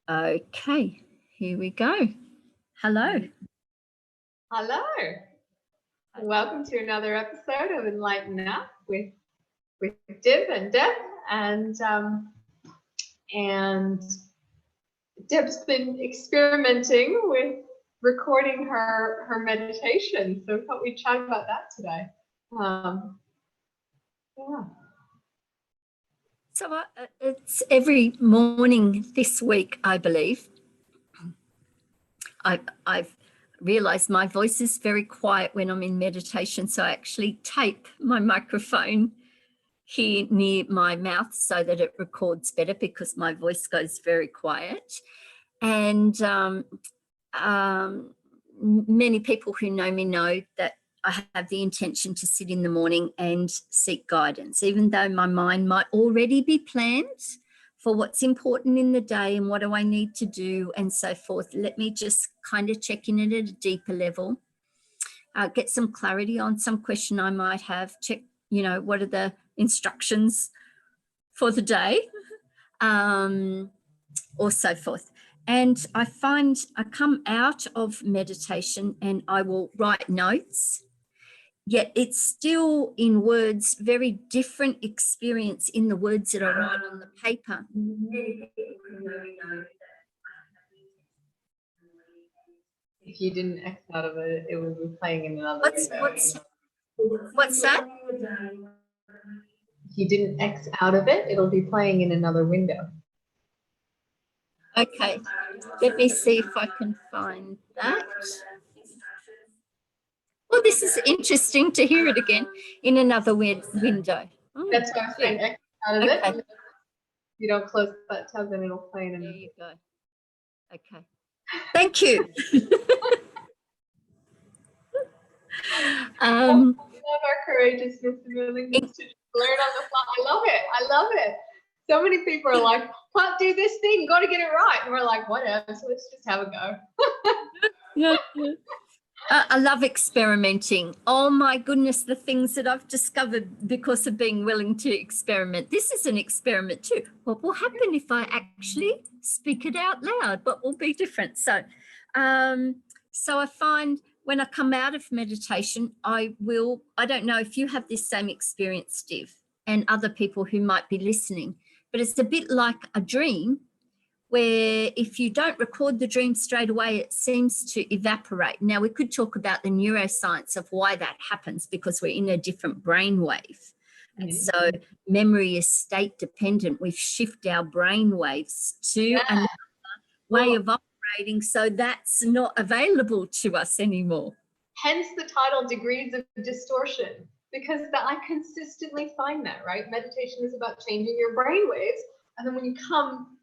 Okay, here we go. Hello. Hello. Welcome to another episode of enLIGHTen Up with Deb and Deb. And Deb's been experimenting with recording her meditation, so we thought we'd chat about that today. Yeah. So it's every morning this week, I believe. I've realized my voice is very quiet when I'm in meditation, so I actually tape my microphone here near my mouth so that it records better, because my voice goes very quiet. And many people who know me know that I have the intention to sit in the morning and seek guidance, even though my mind might already be planned for what's important in the day and what do I need to do and so forth. Let me just kind of check in at a deeper level, get some clarity on some question I might have, check, what are the instructions for the day, or so forth. And I find I come out of meditation and I will write notes, yet it's still in words, very different experience in the words that I write on the paper. If you didn't X out of it, it would be playing in another window. What's that? If you didn't X out of it, it'll be playing in another window. Okay, let me see if I can find that. Well, this is interesting to hear it again in another window. Oh, that's why I'm saying X out of it. You don't close that tab, then it'll play in another. There you go. Okay. Thank you. I love our courageousness and willingness to learn on the fly. I love it. I love it. So many people are like, can't do this thing, got to get it right. And we're like, whatever, so let's just have a go. Yeah. I love experimenting. Oh my goodness, the things that I've discovered because of being willing to experiment. This is an experiment too. What will happen if I actually speak it out loud? What will be different? So I find when I come out of meditation, I don't know if you have this same experience, Steve, and other people who might be listening, but it's a bit like a dream where if you don't record the dream straight away, it seems to evaporate. Now, we could talk about the neuroscience of why that happens, because we're in a different brainwave. And so memory is state dependent. We shift our brain waves to another way of operating, so that's not available to us anymore. Hence the title, Degrees of Distortion, because I consistently find that, right? Meditation is about changing your brain waves. And then when you come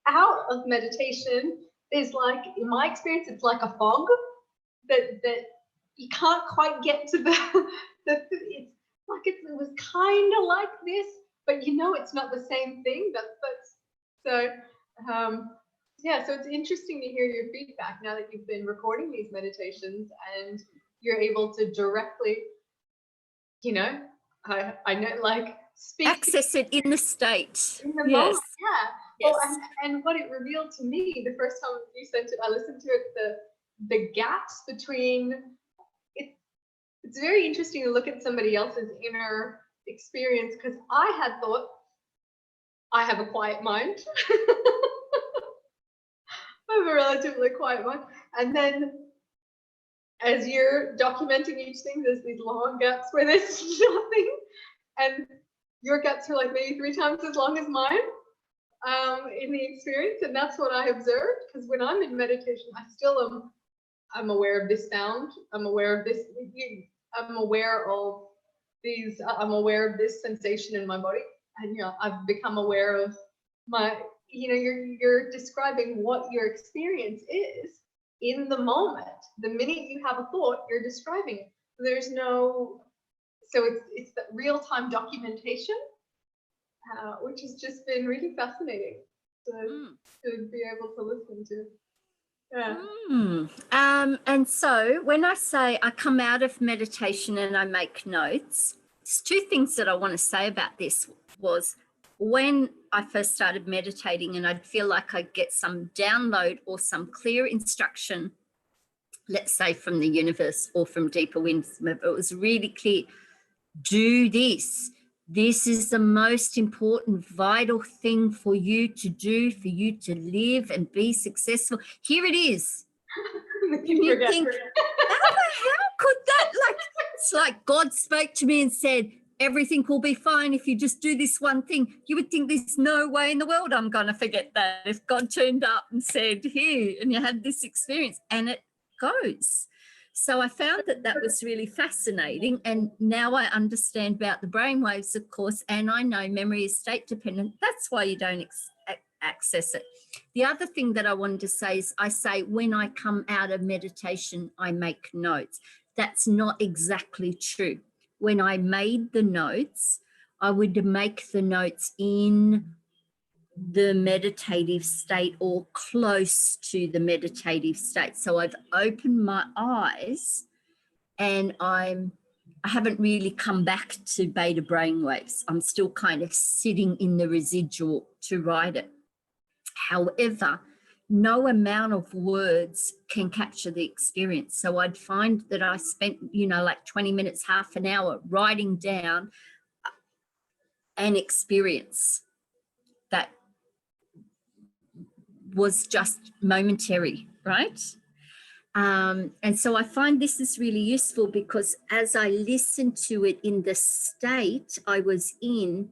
out of meditation, is like, in my experience, it's like a fog that you can't quite get to the it's like it was kind of like this, but it's not the same thing. So it's interesting to hear your feedback now that you've been recording these meditations and you're able to directly, I know, like, access it in the state. In the moment, yeah. Yes. Well, and what it revealed to me the first time you sent it, I listened to it, the gaps between it. It's very interesting to look at somebody else's inner experience, because I had thought I have a quiet mind. I have a relatively quiet mind, and then as you're documenting each thing, there's these long gaps where there's nothing, and your gaps are like maybe 3 times as long as mine in the experience. And that's what I observed, because when I'm in meditation, I still I'm aware of this sound, I'm aware of this, I'm aware of these, I'm aware of this sensation in my body, and I've become aware of my, you're describing what your experience is in the moment. The minute you have a thought, you're describing it. There's no, so it's that real-time documentation, which has just been really fascinating to be able to listen to. Yeah. And so when I say I come out of meditation and I make notes, there's 2 things that I want to say about this. when I first started meditating and I'd feel like I'd get some download or some clear instruction, let's say from the universe or from deeper winds, it was really clear, do this. This is the most important, vital thing for you to do, for you to live and be successful. Here it is. You think, how could that, like, it's like God spoke to me and said, everything will be fine if you just do this one thing. You would think there's no way in the world I'm going to forget that. If God turned up and said, here, and you had this experience, and it goes. So I found that that was really fascinating. And now I understand about the brainwaves, of course, and I know memory is state dependent. That's why you don't access it. The other thing that I wanted to say is I say when I come out of meditation, I make notes. That's not exactly true. When I made the notes, I would make the notes in the meditative state or close to the meditative state. So I've opened my eyes and I haven't really come back to beta brainwaves. I'm still kind of sitting in the residual to write it. However, no amount of words can capture the experience. So I'd find that I spent, like 20 minutes, half an hour writing down an experience that was just momentary, right? And so I find this is really useful because as I listen to it in the state I was in,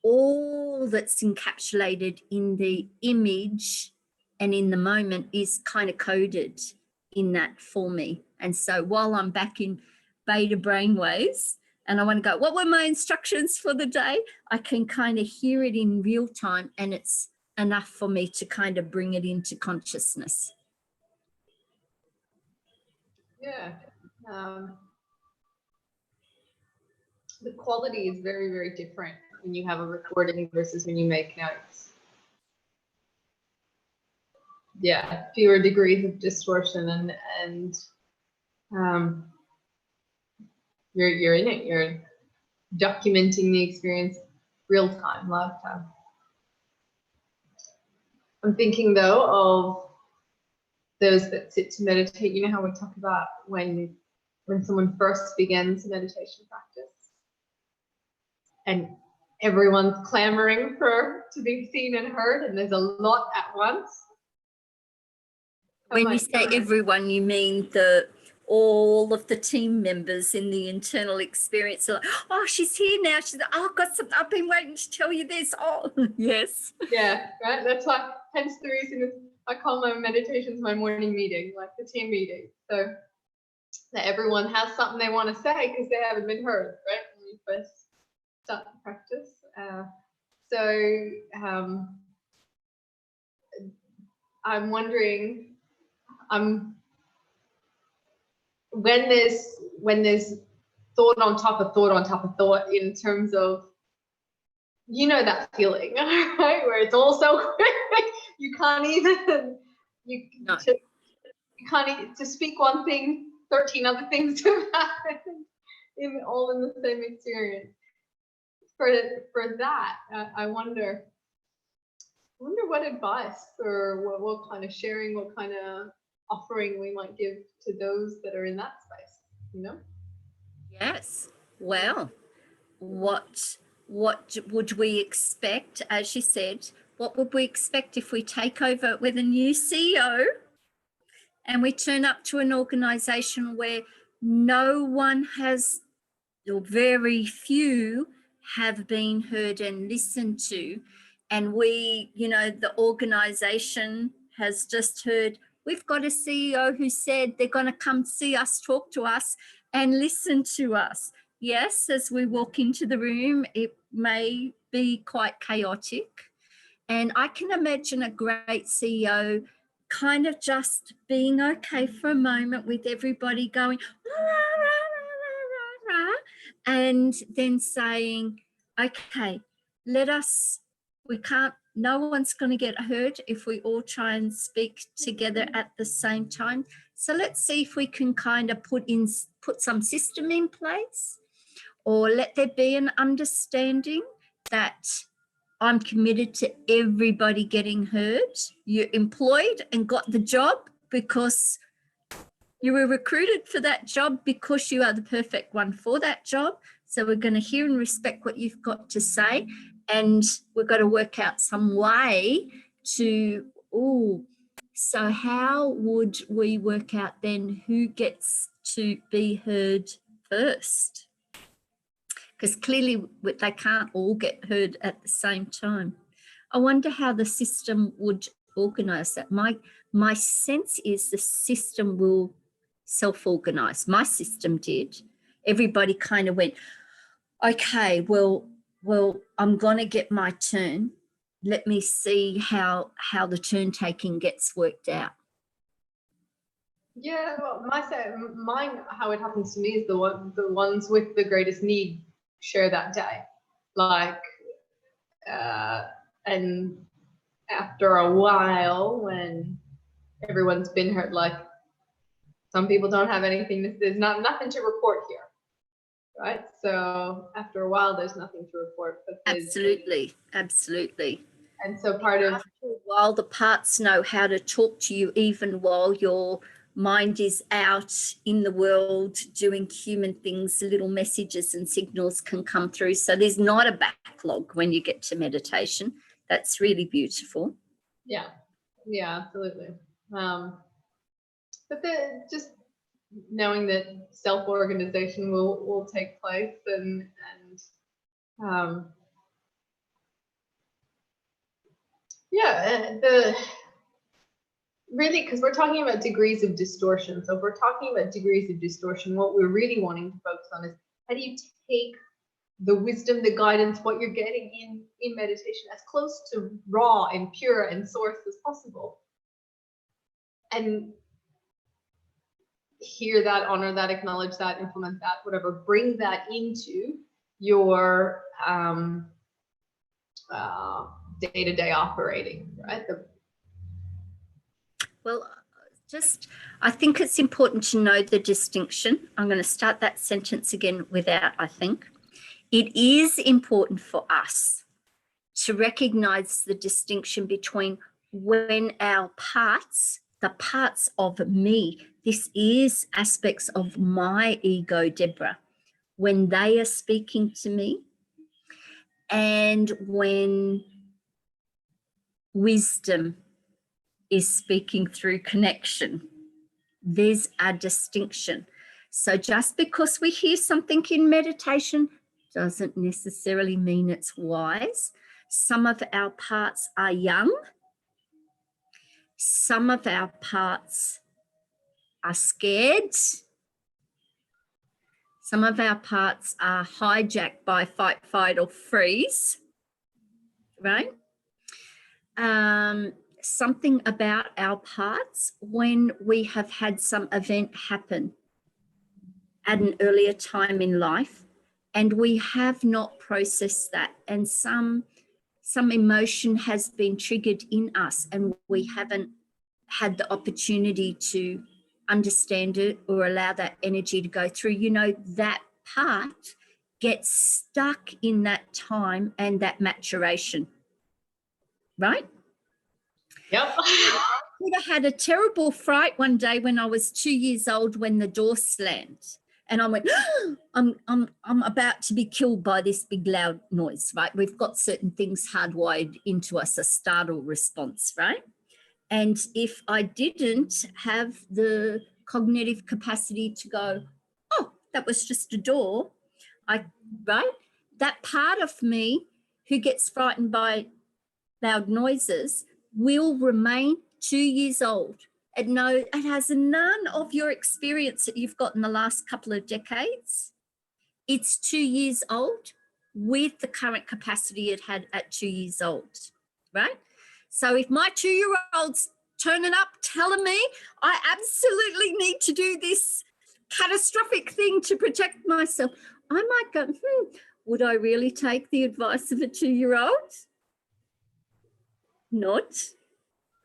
all that's encapsulated in the image and in the moment is kind of coded in that for me. And so while I'm back in beta brainwaves and I want to go, what were my instructions for the day? I can kind of hear it in real time, and it's enough for me to kind of bring it into consciousness. Yeah. The quality is very, very different when you have a recording versus when you make notes. Yeah, fewer degrees of distortion, and you're in it. You're documenting the experience real time, live time. I'm thinking though of those that sit to meditate. You know how we talk about when someone first begins meditation practice and everyone's clamoring to be seen and heard, and there's a lot at once. When you say everyone, you mean all of the team members in the internal experience are like, oh, she's here now. She's like, oh, I've been waiting to tell you this. Oh, yes. Yeah, right. That's why, hence the reason I call my meditations my morning meeting, like the team meeting. So that everyone has something they want to say because they haven't been heard, right? When you first start the practice. I'm wondering, when there's thought on top of thought on top of thought, in terms of, that feeling, right? Where it's all so quick, you can't even, to speak one thing, 13 other things have happened, all in the same experience. For that, I wonder what advice or what kind of sharing, what kind of offering we might give to those that are in that space, Yes. Well, what would we expect? As you said, what would we expect if we take over with a new CEO and we turn up to an organization where no one has, or very few have been heard and listened to, and we, the organization has just heard, we've got a CEO who said they're going to come see us, talk to us and listen to us. Yes, as we walk into the room, it may be quite chaotic. And I can imagine a great CEO kind of just being okay for a moment with everybody going, rah, rah, rah, rah, rah, and then saying, okay, no one's going to get hurt if we all try and speak together at the same time. So let's see if we can kind of put some system in place, or let there be an understanding that I'm committed to everybody getting heard. You're employed and got the job because you were recruited for that job, because you are the perfect one for that job. So we're going to hear and respect what you've got to say. And we've got to work out some way to, so how would we work out then who gets to be heard first? Because clearly they can't all get heard at the same time. I wonder how the system would organise that. My sense is the system will self-organise. My system did. Everybody kind of went, okay, well, I'm going to get my turn. Let me see how the turn taking gets worked out. Yeah, well, mine, how it happens to me is the ones with the greatest need share that day. Like, and after a while, when everyone's been hurt, like, some people don't have anything, there's nothing to report here, right? So after a while, there's nothing to report. But absolutely. And so part of, after a while, the parts know how to talk to you, even while your mind is out in the world doing human things. Little messages and signals can come through. So there's not a backlog when you get to meditation. That's really beautiful. Yeah, absolutely. But just knowing that self-organization will take place, and really, because we're talking about degrees of distortion. So if we're talking about degrees of distortion, what we're really wanting to focus on is, how do you take the wisdom, the guidance, what you're getting in meditation, as close to raw and pure and source as possible, and hear that, honor that, acknowledge that, implement that, whatever, bring that into your day-to-day operating, right? Well, I think it's important to know the distinction. I'm going to start that sentence again without I think. It is important for us to recognize the distinction between when our parts, the parts of me, this is aspects of my ego, Deborah, when they are speaking to me, and when wisdom is speaking through connection. There's a distinction. So just because we hear something in meditation doesn't necessarily mean it's wise. Some of our parts are young. Some of our parts are scared. Some of our parts are hijacked by fight, flight, or freeze, right? Something about our parts when we have had some event happen at an earlier time in life and we have not processed that, and some emotion has been triggered in us and we haven't had the opportunity to understand it or allow that energy to go through, that part gets stuck in that time and that maturation, right? Yep. I could have had a terrible fright one day when I was 2 years old when the door slammed, and I went, I'm about to be killed by this big loud noise, right? We've got certain things hardwired into us, a startle response, right? And if I didn't have the cognitive capacity to go, oh, that was just a door, right? That part of me who gets frightened by loud noises will remain 2 years old. It has none of your experience that you've got in the last couple of decades. It's 2 years old with the current capacity it had at 2 years old, right? So if my 2-year-old's turning up telling me I absolutely need to do this catastrophic thing to protect myself, I might go, would I really take the advice of a 2-year-old? Not,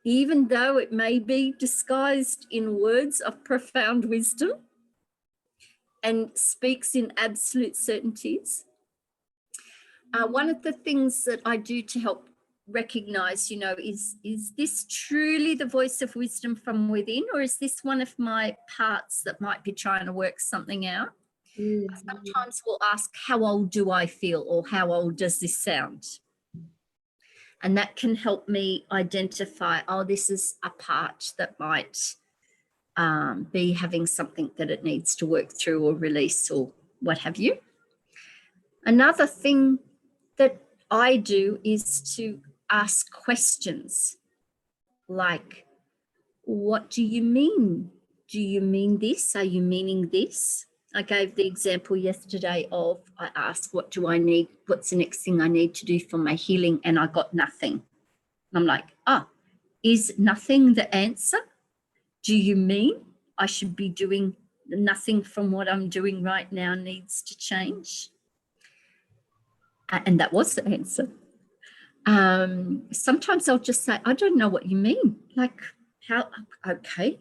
even though it may be disguised in words of profound wisdom and speaks in absolute certainties. one of the things that I do to help recognize, you know, is this truly the voice of wisdom from within, or is this one of my parts that might be trying to work something out? Sometimes we'll ask, how old do I feel, or how old does this sound? And that can help me identify, oh, this is a part that might be having something that it needs to work through or release or what have you. Another thing that I do is to ask questions like, what do you mean? Do you mean this? Are you meaning this? I gave the example yesterday of, I asked, what do I need? What's the next thing I need to do for my healing? And I got nothing. I'm like, is nothing the answer? Do you mean I should be doing nothing from what I'm doing right now needs to change? And that was the answer. Sometimes I'll just say, I don't know what you mean. Like, how? Okay.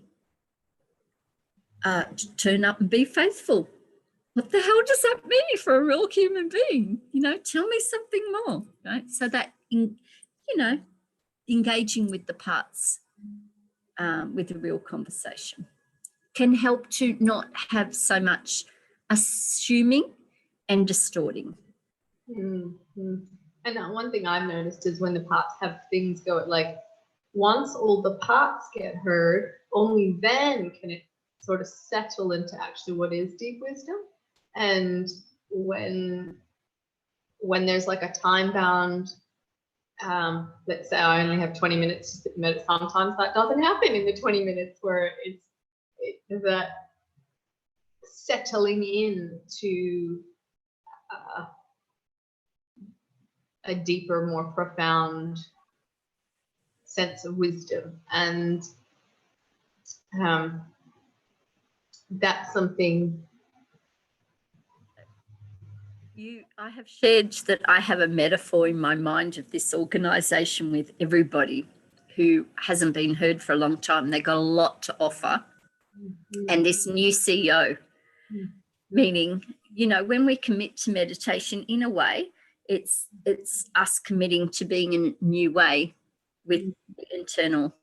Turn up and be faithful. What the hell does that mean for a real human being? You know, tell me something more, right? So that, you know, engaging with the parts with a real conversation can help to not have so much assuming and distorting. Mm-hmm. And one thing I've noticed is when the parts have things go, like once all the parts get heard, only then can it sort of settle into actually what is deep wisdom. And when there's like a time bound, let's say I only have 20 minutes to sit and meditate, sometimes that doesn't happen in the 20 minutes where it's that settling in to a deeper, more profound sense of wisdom. And that's something. I have shared that I have a metaphor in my mind of this organization with everybody who hasn't been heard for a long time. They got a lot to offer. Mm-hmm. And this new CEO, meaning, you know, when we commit to meditation, in a way, it's us committing to being in a new way with the internal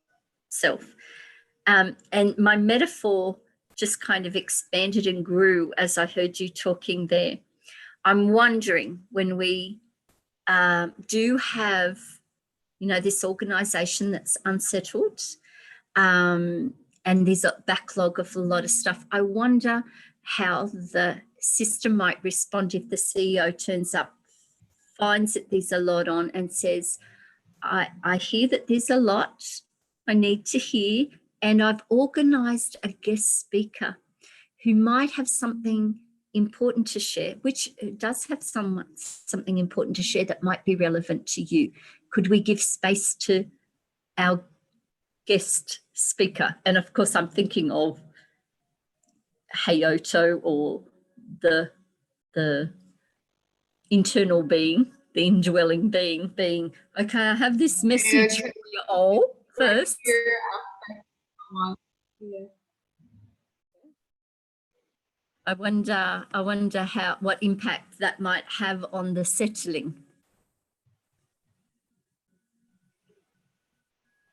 self. And my metaphor just kind of expanded and grew as I heard you talking there. I'm wondering, when we do have, you know, this organization that's unsettled, and there's a backlog of a lot of stuff, I wonder how the system might respond if the CEO turns up, finds that there's a lot on and says, I hear that there's a lot I need to hear, and I've organized a guest speaker who might have something important to share, which does have something important to share that might be relevant to you. Could we give space to our guest speaker? And of course, I'm thinking of Hayoto, or the internal being, the indwelling being, okay, I have this message for you all first. Yeah. I wonder what impact that might have on the settling.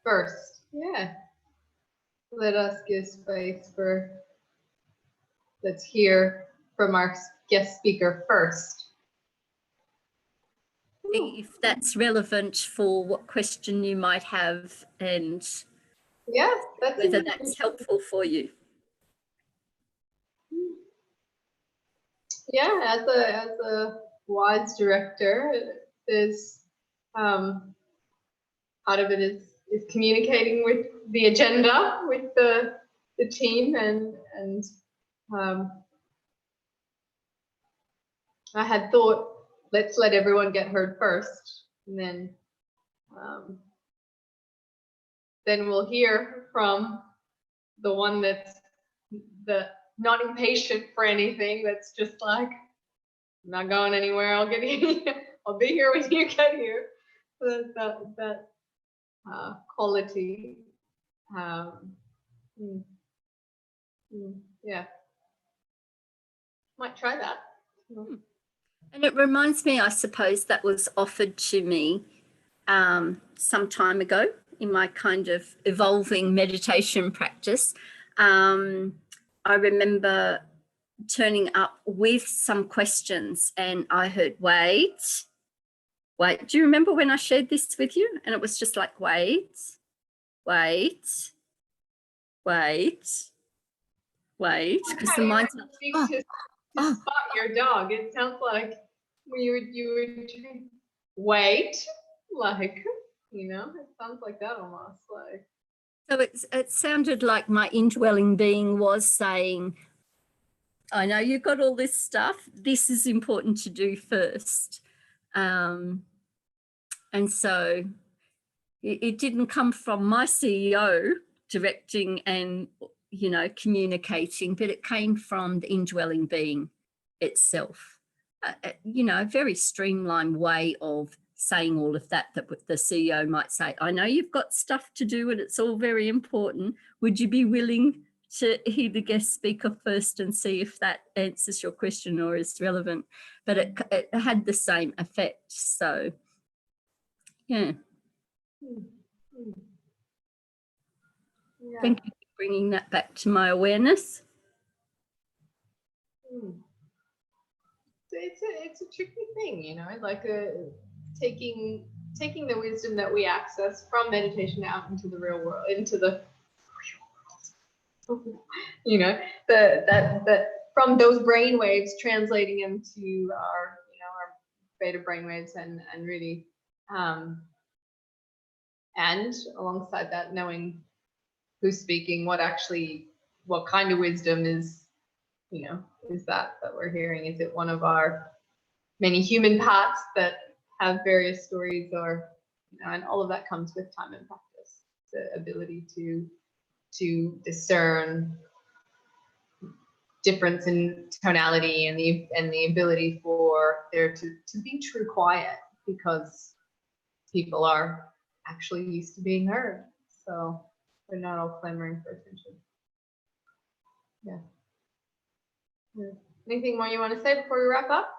First, yeah. Let us give space for, let's hear from our guest speaker first. See if that's relevant for what question you might have, and yeah, whether that's helpful for you. Yeah, as a WISE director, there's part of it is communicating with the agenda with the team, and I had thought, let's let everyone get heard first, and then we'll hear from the one that's not impatient for anything, that's just like, I'm not going anywhere, I'll get here. I'll be here when you get here. So that quality. Yeah. Might try that. And it reminds me, I suppose, that was offered to me some time ago in my kind of evolving meditation practice. I remember turning up with some questions and I heard, wait. Do you remember when I shared this with you? And it was just like, wait, because How the you mind's would like, speak oh, to spot your dog. It sounds like when you would wait, like, you know, it sounds like that almost like. So it sounded like my indwelling being was saying, I know you've got all this stuff. This is important to do first. And so it didn't come from my CEO directing and, you know, communicating, but it came from the indwelling being itself. You know, a very streamlined way of saying all of that the CEO might say, I know you've got stuff to do and it's all very important. Would you be willing to hear the guest speaker first and see if that answers your question or is relevant? But it had the same effect. So, yeah. Yeah. Thank you for bringing that back to my awareness. It's a tricky thing, you know, like taking the wisdom that we access from meditation out into the real world, into the you know, that from those brain waves translating into our, you know, our beta brain waves and really and alongside that knowing who's speaking, what kind of wisdom is, you know, is that we're hearing? Is it one of our many human parts that have various stories, or, you know, and all of that comes with time and practice, the ability to discern difference in tonality and the ability for there to be true quiet, because people are actually used to being heard, so they're not all clamoring for attention. Yeah. Anything more you want to say before we wrap up?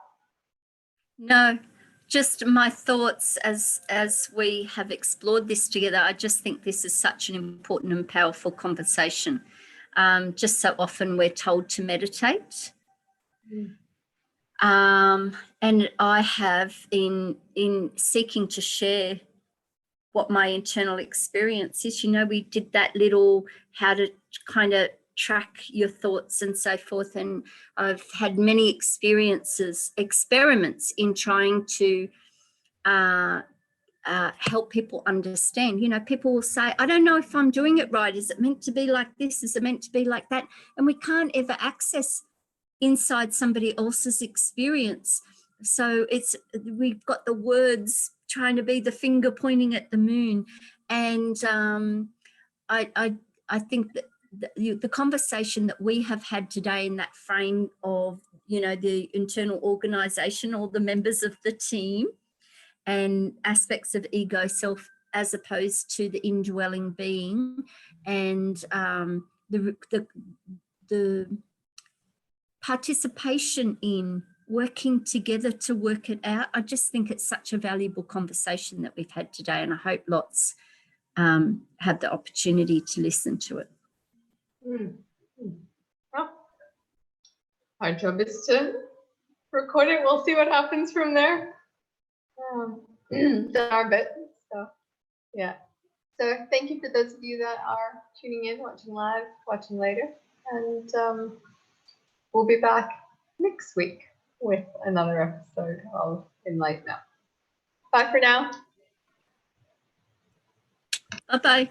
No, just my thoughts as we have explored this together. I just think this is such an important and powerful conversation. Just so often we're told to meditate. And I have in seeking to share what my internal experience is, you know, we did that little how to kind of track your thoughts and so forth. And I've had many experiments in trying to help people understand. You know, people will say, I don't know if I'm doing it right. Is it meant to be like this? Is it meant to be like that? And we can't ever access inside somebody else's experience. So we've got the words trying to be the finger pointing at the moon. And I think that the conversation that we have had today in that frame of, you know, the internal organization, all the members of the team and aspects of ego self as opposed to the indwelling being, and the participation in working together to work it out. I just think it's such a valuable conversation that we've had today, and I hope lots have the opportunity to listen to it. Well, our job is to record it. We'll see what happens from there. Done our bit. So, yeah. So thank you for those of you that are tuning in, watching live, watching later. And we'll be back next week with another episode of enLIGHTen. Bye for now. Bye-bye.